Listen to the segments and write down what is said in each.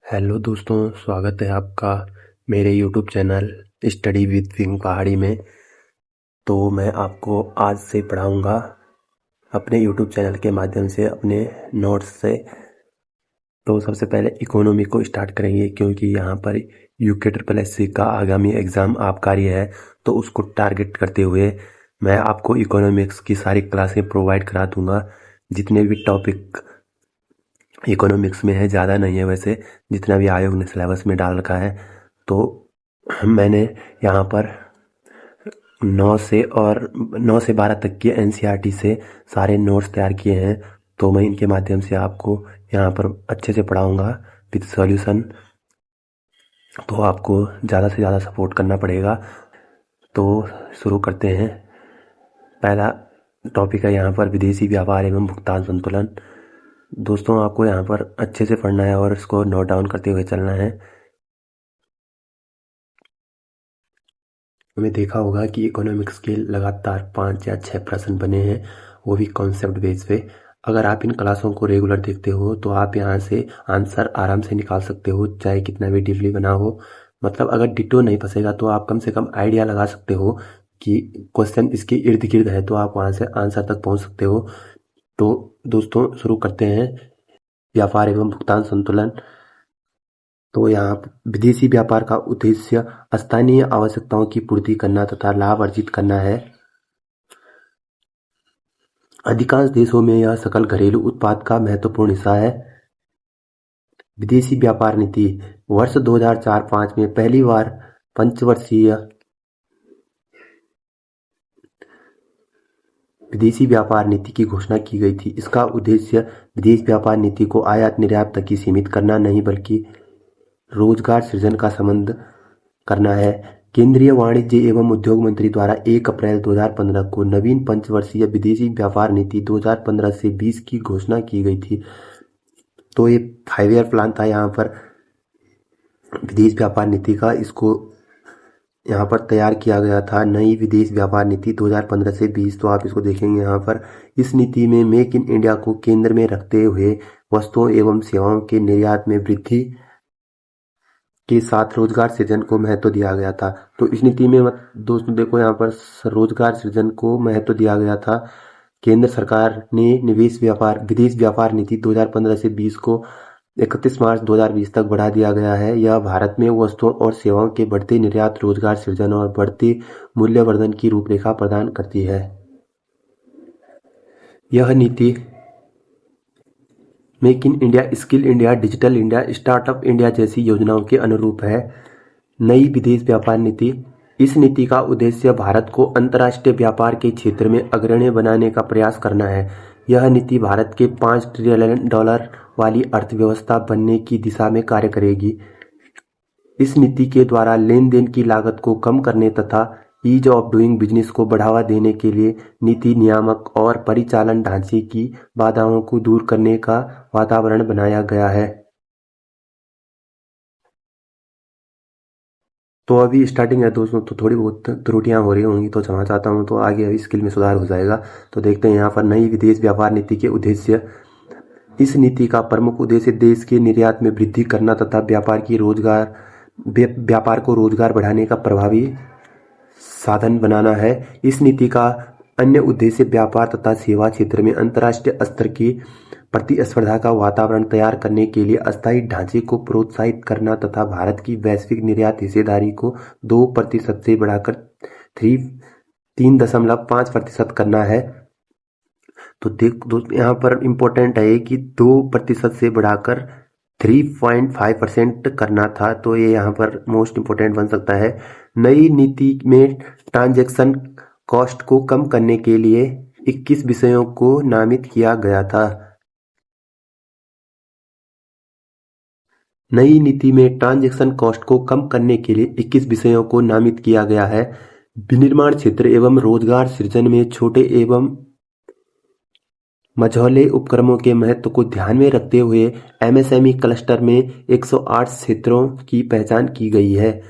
Hello दोस्तों, स्वागत है आपका मेरे YouTube channel study with wing पहाड़ी में। तो मैं आपको आज से पढ़ाऊँगा अपने यूट्यूब चैनल के माध्यम से अपने नोट्स से। तो सबसे पहले इकोनॉमी को स्टार्ट करेंगे, क्योंकि यहाँ पर UKSSC का आगामी एग्ज़ाम आबकारी है। तो उसको टारगेट करते हुए मैं आपको इकोनॉमिक्स की सारी क्लासें प्रोवाइड करा दूँगा। जितने भी टॉपिक इकोनॉमिक्स में है, ज़्यादा नहीं है वैसे, जितना भी आयोग ने सिलेबस में डाल रखा है। तो मैंने यहाँ पर 9 से 12 तक की NCERT से सारे नोट्स तैयार किए हैं। तो मैं इनके माध्यम से आपको यहाँ पर अच्छे से पढ़ाऊँगा विद सॉल्यूशन। तो आपको ज़्यादा से ज़्यादा सपोर्ट करना पड़ेगा। तो शुरू करते हैं। पहला टॉपिक है यहाँ पर विदेशी व्यापार एवं भुगतान संतुलन। दोस्तों, आपको यहाँ पर अच्छे से पढ़ना है और इसको नोट डाउन करते हुए चलना है। हमें देखा होगा कि इकोनॉमिक्स के लगातार 5 या 6 प्रश्न बने हैं, वो भी कॉन्सेप्ट बेस पे। अगर आप इन क्लासों को रेगुलर देखते हो तो आप यहाँ से आंसर आराम से निकाल सकते हो, चाहे कितना भी डीपली बना हो। मतलब अगर डिटो नहीं फंसेगा तो आप कम से कम आइडिया लगा सकते हो कि क्वेश्चन इसके इर्द गिर्द है, तो आप वहाँ से आंसर तक पहुँच सकते हो। तो दोस्तों, शुरू करते हैं। व्यापार एवं भुगतान संतुलन। तो यहाँ विदेशी व्यापार का उद्देश्य स्थानीय आवश्यकताओं की पूर्ति करना तथा लाभ अर्जित करना है। अधिकांश देशों में यह सकल घरेलू उत्पाद का महत्वपूर्ण हिस्सा है। विदेशी व्यापार नीति वर्ष 2004-05 में पहली बार पंचवर्षीय विदेशी व्यापार नीति की घोषणा की गई थी। इसका उद्देश्य विदेश व्यापार नीति को आयात निर्यात तक ही सीमित करना नहीं, बल्कि रोजगार सृजन का संबंध करना है। केंद्रीय वाणिज्य एवं उद्योग मंत्री द्वारा 1 अप्रैल 2015 को नवीन पंचवर्षीय विदेशी व्यापार नीति 2015 से 20 की घोषणा की गई थी। तो ये 5 ईयर प्लान था यहाँ पर विदेश व्यापार नीति का। इसको यहाँ पर तैयार किया गया था, नई विदेश व्यापार नीति 2015 से 20। तो आप इसको देखेंगे यहाँ पर। इस नीति में मेक इन इंडिया को केंद्र में रखते हुए वस्तुओं एवं सेवाओं के निर्यात में वृद्धि के साथ रोजगार सृजन को महत्व दिया गया था। तो इस नीति में दोस्तों देखो, यहाँ पर रोजगार सृजन को महत्व दिया गया था। केंद्र सरकार ने विदेश व्यापार नीति 2015 से 20 को 31 मार्च 2020 तक बढ़ा दिया गया है। यह भारत में वस्तुओं और सेवाओं के बढ़ते निर्यात, रोजगार सृजन और बढ़ते मूल्यवर्धन की रूपरेखा प्रदान करती है। यह नीति make in India, skill India, digital India, startup India जैसी योजनाओं के अनुरूप है। नई विदेश व्यापार नीति। इस नीति का उद्देश्य भारत को अंतर्राष्ट्रीय व्यापार के क्षेत्र में अग्रणी बनाने का प्रयास करना है। यह नीति भारत के $5 ट्रिलियन वाली अर्थव्यवस्था बनने की दिशा में कार्य करेगी। इस नीति के द्वारा लेन देन की लागत को कम करने तथा ईज ऑफ डूइंग बिजनेस को बढ़ावा देने के लिए नीति, नियामक और परिचालन ढांचे की बाधाओं को दूर करने का वातावरण बनाया गया है। तो अभी स्टार्टिंग है दोस्तों, तो थोड़ी बहुत त्रुटियां हो रही होंगी, तो क्षमा चाहता हूं। तो आगे अभी स्किल में सुधार हो जाएगा। तो देखते हैं यहाँ पर नई विदेश व्यापार नीति के उद्देश्य। इस नीति का प्रमुख उद्देश्य देश के निर्यात में वृद्धि करना तथा व्यापार को रोजगार बढ़ाने का प्रभावी साधन बनाना है। इस नीति का अन्य उद्देश्य व्यापार तथा सेवा क्षेत्र में अंतर्राष्ट्रीय स्तर की प्रतिस्पर्धा का वातावरण तैयार करने के लिए अस्थायी ढांचे को प्रोत्साहित करना तथा भारत की वैश्विक निर्यात हिस्सेदारी को 2% से बढ़ाकर 3.5% करना है। तो देख दोस्तों, यहाँ पर इम्पोर्टेंट है कि 2% से बढ़ाकर 3.5% करना था। तो ये यहाँ पर मोस्ट इम्पोर्टेंट बन सकता है। नई नीति में ट्रांजैक्शन कॉस्ट को कम करने के लिए 21 विषयों को नामित किया गया था। नई नीति में ट्रांजैक्शन कॉस्ट को कम करने के लिए 21 विषयों को नामित किया गया है। विनिर्माण क्षेत्र एवं रोजगार सृजन में छोटे एवं मझौले उपक्रमों के महत्व को ध्यान में रखते हुए MSME क्लस्टर में 108 क्षेत्रों की पहचान की गई है।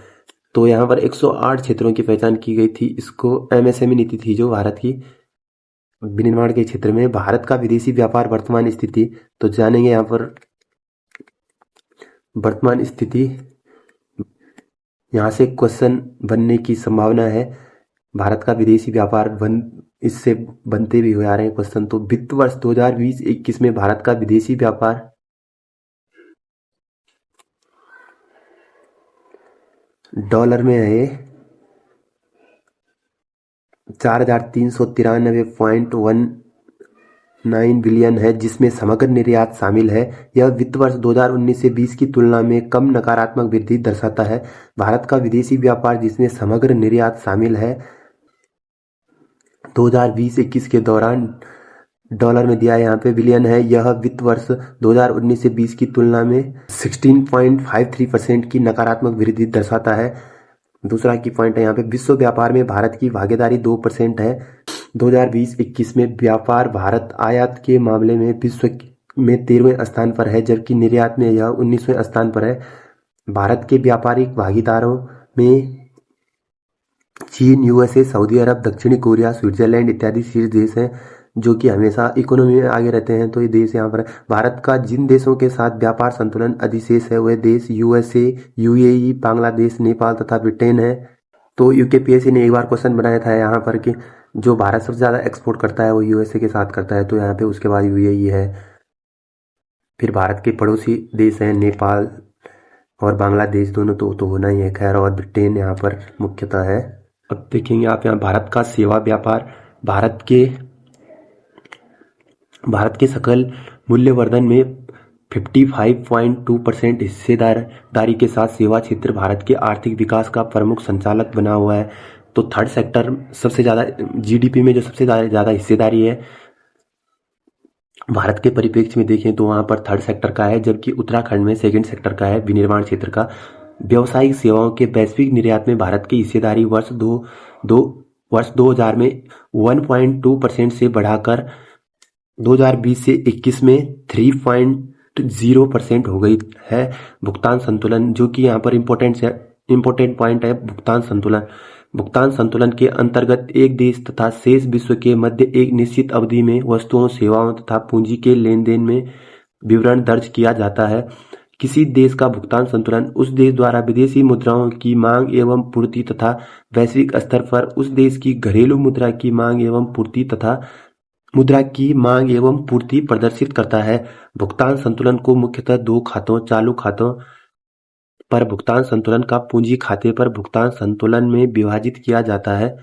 तो यहाँ पर 108 क्षेत्रों की पहचान की गई थी। इसको MSME नीति थी जो भारत की विनिर्माण के क्षेत्र में। भारत का विदेशी व्यापार वर्तमान स्थिति तो जानेंगे यहाँ पर। वर्तमान स्थिति, यहाँ से क्वेश्चन बनने की संभावना है। भारत का विदेशी व्यापार इससे बनते भी हो आ रहे हैं क्वेश्चन। तो वित्त वर्ष 2020-21 में भारत का विदेशी व्यापार डॉलर में है 4,393.19 बिलियन है, जिसमें समग्र निर्यात शामिल है। यह वित्त वर्ष 2019 से 20 की तुलना में कम नकारात्मक वृद्धि दर्शाता है। भारत का विदेशी व्यापार जिसमें समग्र निर्यात शामिल है 2020-21 के दौरान डॉलर में दिया है यहाँ पे बिलियन है। यह वित्त वर्ष 2019 से 20 की तुलना में 16.53% की नकारात्मक वृद्धि दर्शाता है। दूसरा की पॉइंट है यहाँ पे, विश्व व्यापार में भारत की भागीदारी 2% है। 2020-21 में व्यापार भारत आयात के मामले में विश्व में 13वें स्थान पर है, जबकि निर्यात में यह 19वें स्थान पर है। भारत के व्यापारिक भागीदारों में चीन, यूएसए, सऊदी अरब, दक्षिणी कोरिया, स्विट्जरलैंड इत्यादि शीर्ष देश हैं, जो कि हमेशा इकोनॉमी में आगे रहते हैं। तो ये देश यहाँ पर है। भारत का जिन देशों के साथ व्यापार संतुलन अधिशेष है वह देश यूएसए, यूएई, बांग्लादेश, नेपाल तथा ब्रिटेन है। तो यूकेपीएससी ने एक बार क्वेश्चन बनाया था यहाँ पर कि जो भारत सबसे ज़्यादा एक्सपोर्ट करता है वो यूएसए के साथ करता है, तो यहाँ पे उसके बाद यूएई है। फिर भारत के पड़ोसी देश हैं नेपाल और बांग्लादेश, दोनों तो होना ही है खैर, और ब्रिटेन यहाँ पर मुख्यतः है। अब देखेंगे आप यहाँ भारत का सेवा व्यापार, भारत के सकल मूल्यवर्धन में 55.2% हिस्सेदारी के साथ सेवा क्षेत्र भारत के आर्थिक विकास का प्रमुख संचालक बना हुआ है। तो थर्ड सेक्टर सबसे ज़्यादा जीडीपी में जो सबसे ज़्यादा हिस्सेदारी है भारत के परिप्रेक्ष्य में देखें तो वहाँ पर थर्ड सेक्टर का है, जबकि उत्तराखंड में सेकंड सेक्टर का है, विनिर्माण क्षेत्र का। व्यावसायिक सेवाओं के वैश्विक निर्यात में भारत की हिस्सेदारी वर्ष 2000 में 1.2% से बढ़ाकर 2020 से 21 में 3.0% हो गई है। भुगतान संतुलन, जो कि यहाँ पर इम्पोर्टेंट पॉइंट है, भुगतान संतुलन के अंतर्गत एक देश तथा शेष विश्व के मध्य एक निश्चित अवधि में वस्तुओं, सेवाओं तथा पूंजी के लेन देन में विवरण दर्ज किया जाता है। किसी देश का भुगतान संतुलन उस देश द्वारा विदेशी मुद्राओं की मांग एवं पूर्ति तथा वैश्विक स्तर पर उस देश की घरेलू मुद्रा की मांग एवं पूर्ति प्रदर्शित करता है। भुगतान संतुलन को मुख्यतः दो खातों, चालू खातों पर भुगतान संतुलन का पूंजी खाते पर भुगतान संतुलन में विभाजित किया जाता है।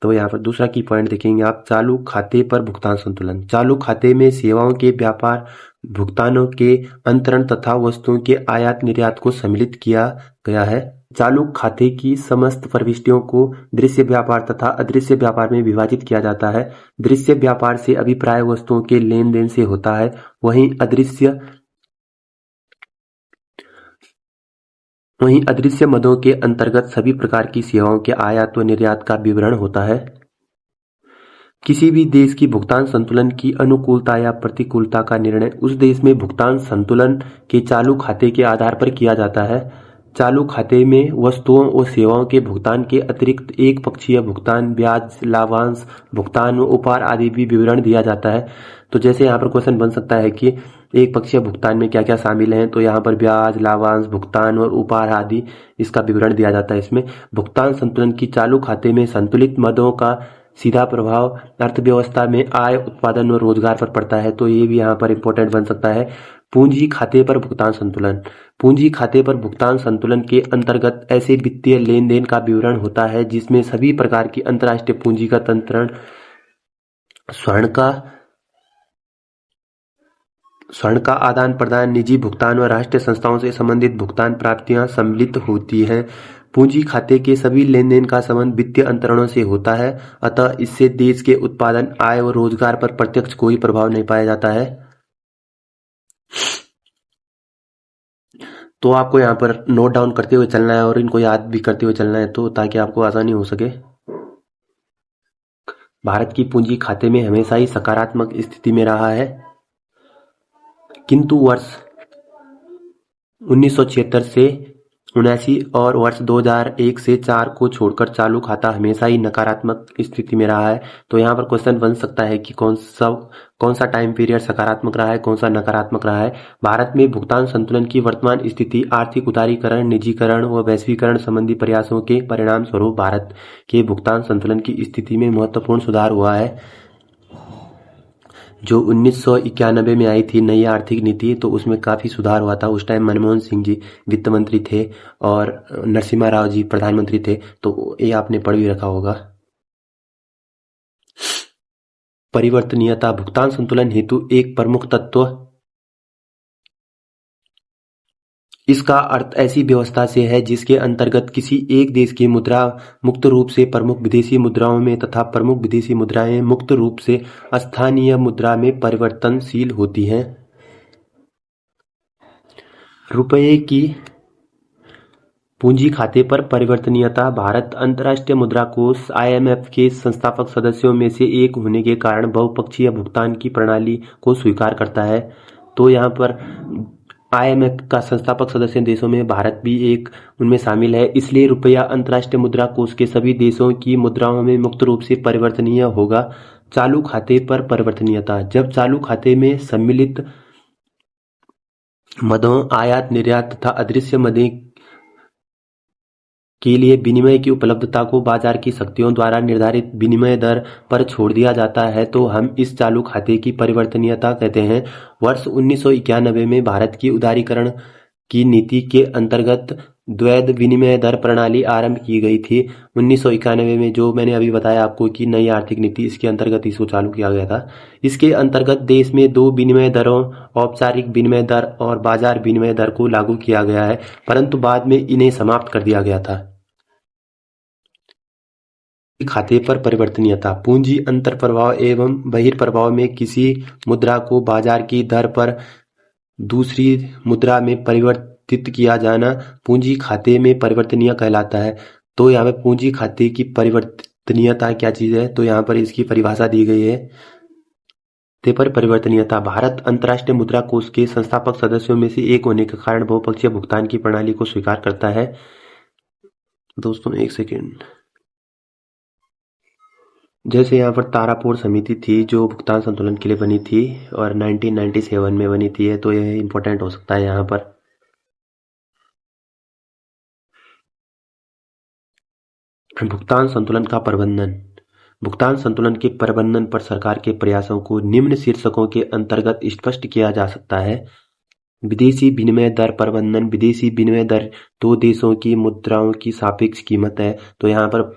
तो यहाँ पर दूसरा की पॉइंट देखेंगे आप, चालू खाते पर भुगतान संतुलन। चालू खाते में सेवाओं के व्यापार, भुगतानों के अंतरण तथा वस्तुओं के आयात निर्यात को सम्मिलित किया गया है। चालू खाते की समस्त प्रविष्टियों को दृश्य व्यापार तथा अदृश्य व्यापार में विभाजित किया जाता है। दृश्य व्यापार से अभिप्राय वस्तुओं के लेन देन से होता है, वहीं अदृश्य मदों के अंतर्गत सभी प्रकार की सेवाओं के आयात व निर्यात का विवरण होता है। किसी भी देश की भुगतान संतुलन की अनुकूलता या प्रतिकूलता का निर्णय उस देश में भुगतान संतुलन के चालू खाते के आधार पर किया जाता है। चालू खाते में वस्तुओं और सेवाओं के भुगतान के अतिरिक्त एक पक्षीय भुगतान, ब्याज, लाभांश भुगतान व उपहार आदि भी विवरण दिया जाता है। तो जैसे यहाँ पर क्वेश्चन बन सकता है कि एक पक्षीय भुगतान में क्या क्या शामिल हैं, तो यहाँ पर ब्याज, लाभांश भुगतान और उपहार आदि इसका विवरण दिया जाता है। इसमें भुगतान संतुलन की चालू खाते में संतुलित मदों का सीधा प्रभाव अर्थव्यवस्था में आय, उत्पादन और रोजगार पर पड़ता है, तो ये भी यहाँ पर इंपॉर्टेंट बन सकता है। पूंजी खाते पर भुगतान संतुलन। पूंजी खाते पर भुगतान संतुलन के अंतर्गत ऐसे वित्तीय लेन देन का विवरण होता है जिसमें सभी प्रकार की अंतर्राष्ट्रीय पूंजीगत अंतरण, स्वर्ण का आदान प्रदान, निजी भुगतान व राष्ट्रीय संस्थाओं से संबंधित भुगतान प्राप्तियां सम्मिलित होती हैं। पूंजी खाते के सभी लेन देन का संबंध वित्तीय अंतरणों से होता है, अतः इससे देश के उत्पादन, आय और रोजगार पर प्रत्यक्ष कोई प्रभाव नहीं पाया जाता है। तो आपको यहाँ पर नोट डाउन करते हुए चलना है और इनको याद भी करते हुए चलना है, तो ताकि आपको आसानी हो सके। भारत की पूंजी खाते में हमेशा ही सकारात्मक स्थिति में रहा है, किंतु वर्ष 1976 से 79 और वर्ष 2001 से 4 को छोड़कर चालू खाता हमेशा ही नकारात्मक स्थिति में रहा है। तो यहाँ पर क्वेश्चन बन सकता है कि कौन सा टाइम पीरियड सकारात्मक रहा है, कौन सा नकारात्मक रहा है। भारत में भुगतान संतुलन की वर्तमान स्थिति आर्थिक उदारीकरण, निजीकरण व वैश्वीकरण संबंधी प्रयासों के परिणाम स्वरूप भारत के भुगतान संतुलन की स्थिति में महत्वपूर्ण सुधार हुआ है, जो 1991 में आई थी नई आर्थिक नीति। तो उसमें काफी सुधार हुआ था। उस टाइम मनमोहन सिंह जी वित्त मंत्री थे और नरसिम्हा राव जी प्रधानमंत्री थे। तो ये आपने पढ़ भी रखा होगा। परिवर्तनीयता भुगतान संतुलन हेतु एक प्रमुख तत्व। इसका अर्थ ऐसी व्यवस्था से है जिसके अंतर्गत किसी एक देश की मुद्रा मुक्त रूप से प्रमुख विदेशी मुद्राओं में तथा प्रमुख विदेशी मुद्राएं मुक्त रूप से स्थानीय मुद्रा में परिवर्तनशील होती हैं। रुपये की पूंजी खाते पर परिवर्तनीयता। भारत अंतर्राष्ट्रीय मुद्रा कोष IMF के संस्थापक सदस्यों में से एक होने के कारण बहुपक्षीय भुगतान की प्रणाली को स्वीकार करता है। तो यहाँ पर IMF का संस्थापक सदस्य देशों में भारत भी एक उनमें शामिल है। इसलिए रुपया अंतर्राष्ट्रीय मुद्रा कोष के सभी देशों की मुद्राओं में मुक्त रूप से परिवर्तनीय होगा। चालू खाते पर परिवर्तनीयता। जब चालू खाते में सम्मिलित मदों, आयात निर्यात तथा अदृश्य मदों के लिए विनिमय की उपलब्धता को बाजार की शक्तियों द्वारा निर्धारित विनिमय दर पर छोड़ दिया जाता है, तो हम इस चालू खाते की परिवर्तनीयता कहते हैं। वर्ष 1991 में भारत की उदारीकरण की नीति के अंतर्गत द्वैध विनिमय दर प्रणाली आरंभ की गई थी। 1991 में जो मैंने अभी बताया आपको कि नई आर्थिक नीति, इसके अंतर्गत इसको चालू किया गया था। इसके अंतर्गत देश में 2 विनिमय दरों, औपचारिक विनिमय दर और बाजार विनिमय दर को लागू किया गया है, परंतु बाद में इन्हें समाप्त कर दिया गया था। खाते पर परिवर्तनीयता। पूंजी अंतर्प्रवाह एवं बहिर्प्रवाह में किसी मुद्रा को बाजार की दर पर दूसरी मुद्रा में परिवर्तित किया जाना पूंजी खाते में परिवर्तनीय कहलाता है। तो यहाँ पे पूंजी खाते की परिवर्तनीयता क्या चीज है, तो यहाँ पर इसकी परिभाषा दी गई है। ते पर परिवर्तनीयता। भारत अंतर्राष्ट्रीय मुद्रा कोष के संस्थापक सदस्यों में से एक होने के कारण बहुपक्षीय भुगतान की प्रणाली को स्वीकार करता है। दोस्तों एक सेकेंड। जैसे यहाँ पर तारापुर समिति थी जो भुगतान संतुलन के लिए बनी थी और 1997 में बनी थी, तो यह इंपॉर्टेंट हो सकता है यहाँ पर। भुगतान संतुलन का प्रबंधन। भुगतान संतुलन के प्रबंधन पर सरकार के प्रयासों को निम्न शीर्षकों के अंतर्गत स्पष्ट किया जा सकता है। विदेशी विनिमय दर प्रबंधन। विदेशी विनिमय दर दो देशों की मुद्राओं की सापेक्ष कीमत है। तो यहाँ पर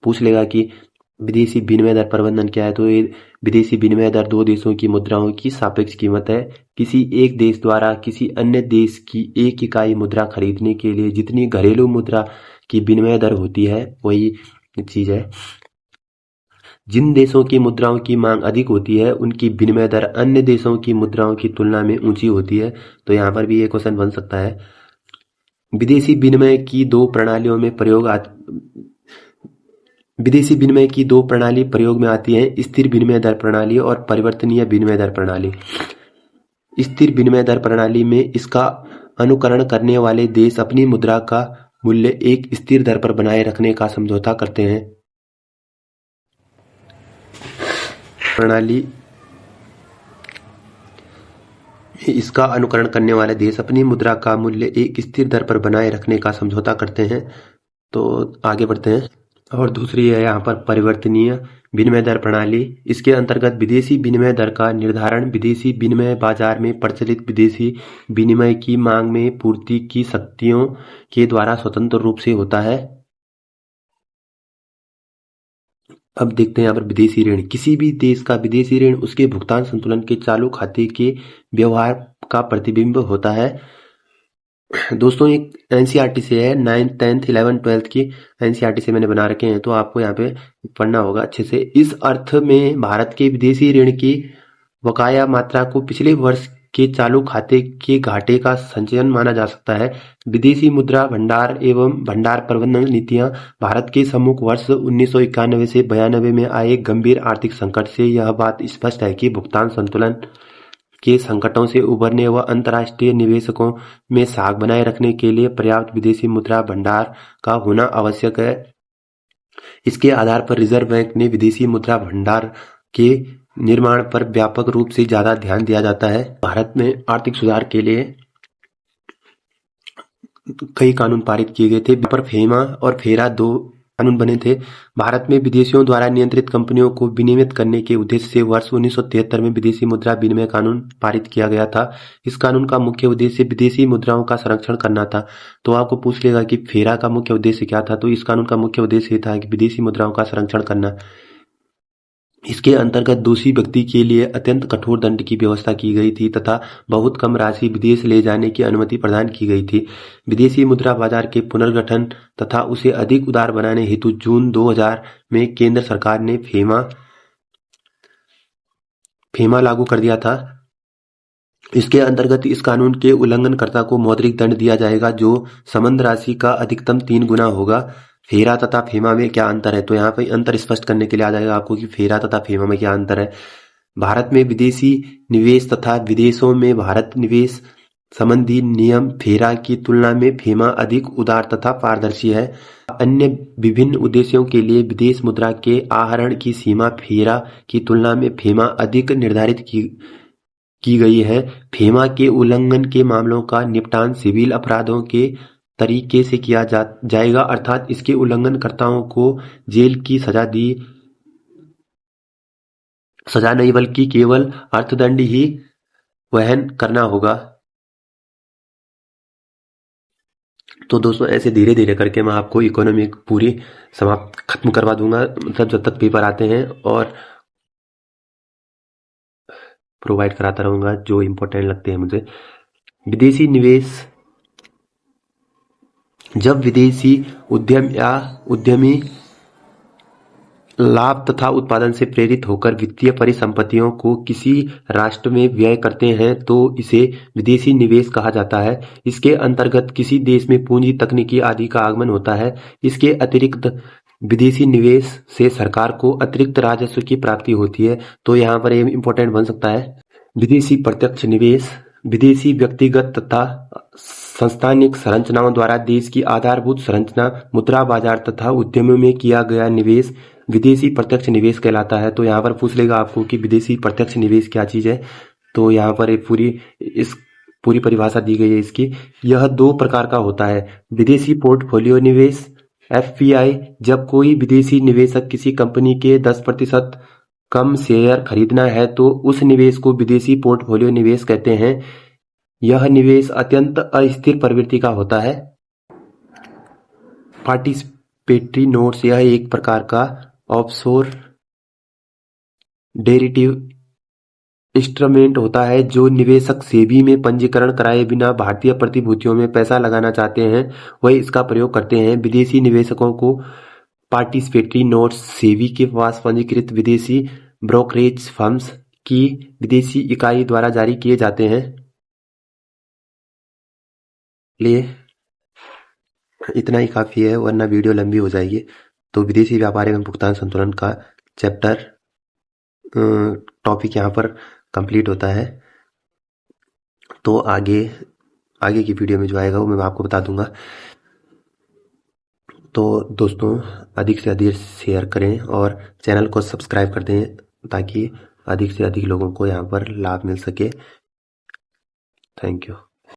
पूछ लेगा कि विदेशी विनिमय दर प्रबंधन क्या है, तो ये विदेशी विनिमय दर दो देशों की मुद्राओं की सापेक्ष कीमत है। किसी एक देश द्वारा किसी अन्य देश की एक इकाई मुद्रा खरीदने के लिए जितनी घरेलू मुद्रा की विनिमय दर होती है वही चीज है। जिन देशों की मुद्राओं की मांग अधिक होती है उनकी विनिमय दर अन्य देशों की मुद्राओं की तुलना में ऊंची होती है। तो यहाँ पर भी ये क्वेश्चन बन सकता है। विदेशी विनिमय की दो प्रणालियों में विदेशी विनिमय की दो प्रणाली प्रयोग में आती है, स्थिर विनिमय दर प्रणाली और परिवर्तनीय विनिमय दर प्रणाली। स्थिर विनिमय दर प्रणाली में इसका अनुकरण करने वाले देश अपनी मुद्रा का मूल्य एक स्थिर दर पर बनाए रखने का समझौता करते हैं। प्रणाली इसका अनुकरण करने वाले देश अपनी मुद्रा का मूल्य एक स्थिर दर पर बनाए रखने का समझौता करते हैं। तो आगे बढ़ते हैं। और दूसरी है यहाँ पर परिवर्तनीय विनिमय दर प्रणाली। इसके अंतर्गत विदेशी विनिमय दर का निर्धारण विदेशी विनिमय बाजार में प्रचलित विदेशी विनिमय की मांग में पूर्ति की शक्तियों के द्वारा स्वतंत्र रूप से होता है। अब देखते हैं यहाँ पर विदेशी ऋण। किसी भी देश का विदेशी ऋण उसके भुगतान संतुलन के चालू खाते के व्यवहार का प्रतिबिंब होता है। दोस्तों एक एनसीईआरटी से है, 9th 10th 11th 12th की एनसीईआरटी से मैंने बना रखे हैं, तो आपको यहाँ पे पढ़ना होगा अच्छे से। इस अर्थ में भारत के विदेशी ऋण की बकाया मात्रा को पिछले वर्ष के चालू खाते के घाटे का संचयन माना जा सकता है। विदेशी मुद्रा भंडार एवं भंडार प्रबंधन नीतियां भारत के सम्मुख वर्ष 1991 से 92 में आए गंभीर आर्थिक संकट से यह बात स्पष्ट है कि भुगतान संतुलन के संकटों से उबरने व अंतर्राष्ट्रीय निवेशकों में साख बनाए रखने के लिए पर्याप्त विदेशी मुद्रा भंडार का होना आवश्यक है। इसके आधार पर रिजर्व बैंक ने विदेशी मुद्रा भंडार के निर्माण पर व्यापक रूप से ज्यादा ध्यान दिया जाता है। भारत में आर्थिक सुधार के लिए कई कानून पारित किए गए थे, पर फेमा और फेरा 2 कानून बने थे। भारत में विदेशियों द्वारा नियंत्रित कंपनियों को विनियमित करने के उद्देश्य से वर्ष 1973 में विदेशी मुद्रा विनिमय कानून पारित किया गया था। इस कानून का मुख्य उद्देश्य विदेशी मुद्राओं का संरक्षण करना था। तो आपको पूछ लेगा कि फेरा का मुख्य उद्देश्य क्या था, तो इस कानून का मुख्य उद्देश्य था कि विदेशी मुद्राओं का संरक्षण करना। इसके अंतर्गत दोषी व्यक्ति के लिए अत्यंत कठोर दंड की व्यवस्था की गई थी तथा बहुत कम राशि विदेश ले जाने की अनुमति प्रदान की गई थी। विदेशी मुद्रा बाजार के पुनर्गठन तथा उसे अधिक उदार बनाने हेतु जून 2000 में केंद्र सरकार ने फेमा लागू कर दिया था। इसके अंतर्गत इस कानून के उल्लंघनकर्ता को मौद्रिक दंड दिया जाएगा जो संबद्ध राशि का अधिकतम 3 गुना होगा। फेरा तथा फेमा में क्या अंतर है, तो यहाँ पे अंतर स्पष्ट करने के लिए आ जाएगा आपको कि फेरा तथा फेमा में क्या अंतर है। भारत में विदेशी निवेश तथा विदेशों में भारत निवेश संबंधी नियम फेरा की तुलना में फेमा अधिक उदार तथा पारदर्शी है। अन्य विभिन्न उद्देश्यों के लिए विदेश मुद्रा के आहरण की सीमा फेरा की तुलना में फेमा अधिक निर्धारित की गई है। फेमा के उल्लंघन के मामलों का निपटान सिविल अपराधों के तरीके से किया जाएगा, अर्थात इसके उल्लंघनकर्ताओं को जेल की सजा नहीं बल्कि केवल अर्थदंड ही वहन करना होगा। तो दोस्तों ऐसे धीरे धीरे करके मैं आपको इकोनॉमी पूरी खत्म करवा दूंगा, मतलब जब तक पेपर आते हैं, और प्रोवाइड कराता रहूंगा जो इम्पोर्टेंट लगते हैं मुझे। विदेशी निवेश, जब विदेशी उद्यम या उद्यमी लाभ तथा उत्पादन से प्रेरित होकर वित्तीय परिसंपत्तियों को किसी राष्ट्र में व्यय करते हैं तो इसे विदेशी निवेश कहा जाता है। इसके अंतर्गत किसी देश में पूंजी, तकनीकी आदि का आगमन होता है। इसके अतिरिक्त विदेशी निवेश से सरकार को अतिरिक्त राजस्व की प्राप्ति होती है। तो यहाँ पर ये इंपॉर्टेंट बन सकता है। विदेशी प्रत्यक्ष निवेश, विदेशी व्यक्तिगत तथा संस्थानिक संरचनाओं द्वारा देश की आधारभूत संरचना, मुद्रा बाजार तथा उद्यमों में किया गया निवेश विदेशी प्रत्यक्ष निवेश कहलाता है। तो यहाँ पर पूछ लेगा आपको कि विदेशी प्रत्यक्ष निवेश क्या चीज है, तो यहाँ पर एक पूरी परिभाषा दी गई है इसकी। यह 2 प्रकार का होता है। विदेशी पोर्टफोलियो निवेश FPI, जब कोई विदेशी निवेशक किसी कंपनी के 10% कम शेयर खरीदना है तो उस निवेश को विदेशी पोर्टफोलियो निवेश कहते हैं। यह निवेश अत्यंत अस्थिर प्रवृत्ति का होता है। पार्टिसिपेटरी नोट्स, यह एक प्रकार का ऑफशोर डेरिवेटिव इंस्ट्रूमेंट होता है जो निवेशक सेबी में पंजीकरण कराए बिना भारतीय प्रतिभूतियों में पैसा लगाना चाहते हैं वह इसका प्रयोग करते हैं। विदेशी निवेशकों को पार्टिसिपेटरी नोट्स सेबी के पास पंजीकृत विदेशी ब्रोकरेज फर्म्स की विदेशी इकाई द्वारा जारी किए जाते हैं। लिए इतना ही काफी है, वरना वीडियो लंबी हो जाएगी। तो विदेशी व्यापार एवं भुगतान संतुलन का चैप्टर टॉपिक यहाँ पर कंप्लीट होता है। तो आगे की वीडियो में जो आएगा वो मैं आपको बता दूंगा। तो दोस्तों अधिक से अधिक शेयर करें और चैनल को सब्सक्राइब कर दें ताकि अधिक से अधिक लोगों को यहाँ पर लाभ मिल सके। Thank you.